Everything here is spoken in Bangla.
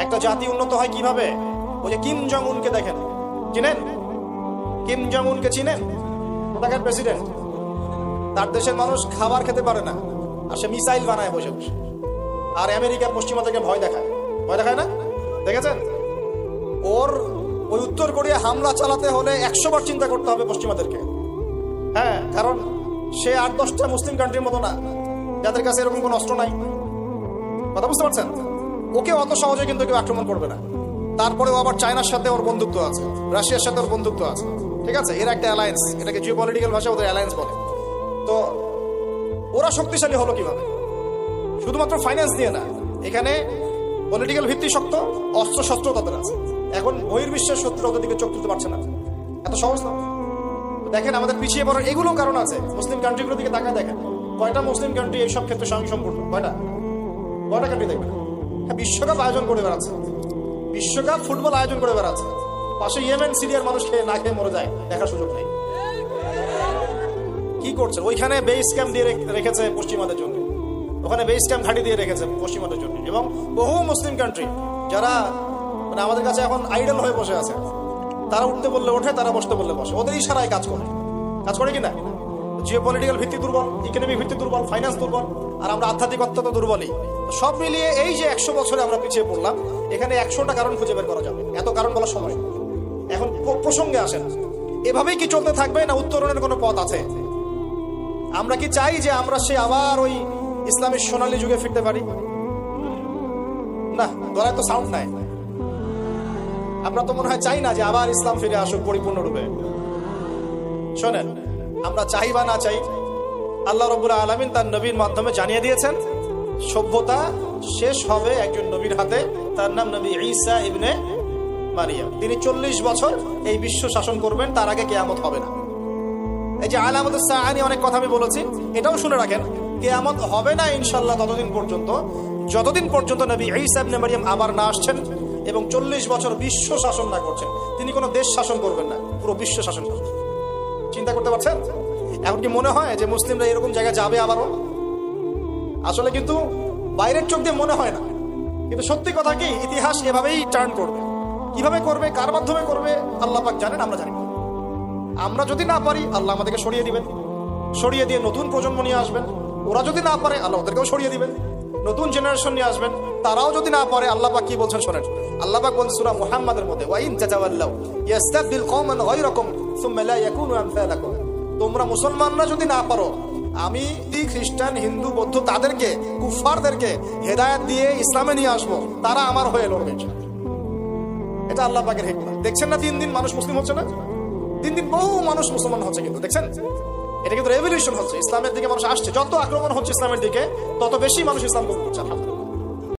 একটা জাতি উন্নত হয় কিভাবে? ওই যে কিম জং উনকে দেখেন, চিনেন? কিম জং উনকে চিনেন? ওটাকার প্রেসিডেন্ট। তার দেশের মানুষ খাবার খেতে পারে না, আর সে মিসাইল বানায় বসে বসে, আর আমেরিকা পশ্চিমা থেকে ভয় দেখায় না? দেখেছেন? ওর ওই উত্তর কোরিয়া হামলা চালাতে হলে 100 বার চিন্তা করতে হবে পশ্চিমাদেরকে। হ্যাঁ, কারণ সে 8-10টা মুসলিম কান্ট্রির মতো না যাদের কাছে এরকম কোনো অস্ত্র নাই। কথা বুঝতে পারছেন? ওকে অত সহজে কিন্তু কেউ আক্রমণ করবে না। তারপরেও আবার চায়নার সাথে ওর বন্ধুত্ব আছে, রাশিয়ার সাথে ওর বন্ধুত্ব আছে, ঠিক আছে? এর একটা অ্যালায়েন্স, এটাকে জিওপলিটিক্যাল ভাষায় ওদের অ্যালায়েন্স বলে। তো ওরা শক্তিশালী হলো কিভাবে? শুধুমাত্র ফাইন্যান্স দিয়ে না, এখানে পলিটিক্যাল ভিত্তি শক্ত, অস্ত্র শস্ত্র তাদের আছে। এখন বহির্বিশ্বের শত্রু ওদের দিকে চোখ তুলতে পারছে না, এত সহজ না। দেখেন আমাদের পিছিয়ে পড়ার এগুলো কারণ আছে। মুসলিম কান্ট্রিগুলোর দিকে তাকায় দেখেন, কয়টা মুসলিম কান্ট্রি এইসব ক্ষেত্রে স্বয়ংসম্পূর্ণ? কয়টা কান্ট্রি দেখবেন? হ্যাঁ, বিশ্বকাপ আয়োজন করে বেড়াচ্ছে, বিশ্বকাপ ফুটবল আয়োজন করে বেড়াচ্ছে, পাশে ইয়েমেন সিরিয়ার মানুষ খেয়ে না খেয়ে মরে যায়, দেখার সুযোগ নেই। কি করছে? ওইখানে বেস ক্যাম্প দিয়ে রেখেছে পশ্চিমাদের জন্য, ওখানে বেস ক্যাম্প ঘাঁটি দিয়ে রেখেছে পশ্চিমাদের জন্য। এবং বহু মুসলিম কান্ট্রি যারা মানে আমাদের কাছে এখন আইডল হয়ে বসে আছে, তারা উঠতে বললে ওঠে, তারা বসতে বললে বসে, ওদের ইশারায় কাজ করে কিনা? জিওপলিটিক্যাল ভিত্তি দুর্বল, ইকোনমিক ভিত্তি দুর্বল, ফাইন্যান্স দুর্বল, আর আমরা আধ্যাত্মিকত্ব তো দুর্বলই। সব মিলিয়ে এই যে 100 বছরে আমরা পিছিয়ে পড়লাম, এখানে 100টা কারণ খুঁজে বের করা যাবে। এত কারণ বলার সময় এখন প্রসঙ্গে আসে না। এভাবেই কি চলতে থাকবে, না উত্তরণের কোনো পথ আছে? আমরা কি চাই যে আমরা সে আবার ওই ইসলামের সোনালী যুগে ফিরতে পারি? না, গলায় তো সাউন্ড নাই। আমরা তো মনে হয় চাই না যে আবার ইসলাম ফিরে আসুক পরিপূর্ণরূপে। শোনেন, আমরা চাই বা না চাই, আল্লাহ রাব্বুল আলামিন তার নবীর মাধ্যমে জানিয়ে দিয়েছেন সভ্যতা শেষ হবে একজন নবীর হাতে, তার নাম নবী ঈসা ইবনে মারিয়াম। তিনি 40 বছর এই বিশ্ব শাসন করবেন, তার আগে কিয়ামত হবে না। এই যে আলামাতুস সাআ নিয়ে অনেক কথা আমি বলেছি, এটাও শুনে রাখেন, কিয়ামত হবে না ইনশাআল্লাহ যতদিন পর্যন্ত নবী ঈসা ইবনে মারিয়াম আবার না আসছেন এবং 40 বছর বিশ্ব শাসন না করছেন। তিনি কোনো দেশ শাসন করবেন না, পুরো বিশ্ব শাসন করবেন। চিন্তা করতে পারছেন? এখন কি মনে হয় যে মুসলিমরা এরকম জায়গায় যাবে আবারও? আসলে কিন্তু বাইরের চোখ দিয়ে মনে হয় না, কিন্তু সত্যি কথা কি, ইতিহাস এভাবেই টার্ন করবে। কিভাবে করবে, কার মাধ্যমে করবে আল্লাহ পাক জানেন, আমরা জানি। আমরা যদি না পারি, আল্লাহ আমাদেরকে সরিয়ে দিবেন, সরিয়ে দিয়ে নতুন প্রজন্ম নিয়ে আসবেন। ওরা যদি না পারে, আল্লাহ ওদেরকেও সরিয়ে দিবেন, নতুন জেনারেশন নিয়ে আসবেন। তারাও যদি না পারে, আল্লাহ পাক কি বলছেন শোনেন। আল্লাহ পাক বলছেন সূরা মুহাম্মাদের মধ্যে, ওয়া ইন তাতাওয়াল্লাউ ইস্তাবদিল কওমান গায়রাকুম সুম্মা লা ইয়াকুনু আমসালাকুম। তোমরা মুসলমানরা যদি না পারো, আমি খ্রিস্টান, হিন্দু, বৌদ্ধ তাদেরকে, কুফফারদেরকে হেদায়েত দিয়ে ইসলামে নিয়ে আসবো, তারা আমার হয়ে লড়বে। এটা আল্লাহ পাকের হিকমত। দেখছেন না দিন দিন মানুষ মুসলিম হচ্ছে না? দিন দিন বহু মানুষ মুসলমান হচ্ছে, কিন্তু দেখছেন এটা কিন্তু রেভলিউশন হচ্ছে, ইসলামের দিকে মানুষ আসছে। যত আক্রমণ হচ্ছে ইসলামের দিকে, তত বেশি মানুষ ইসলাম কবুল করছে।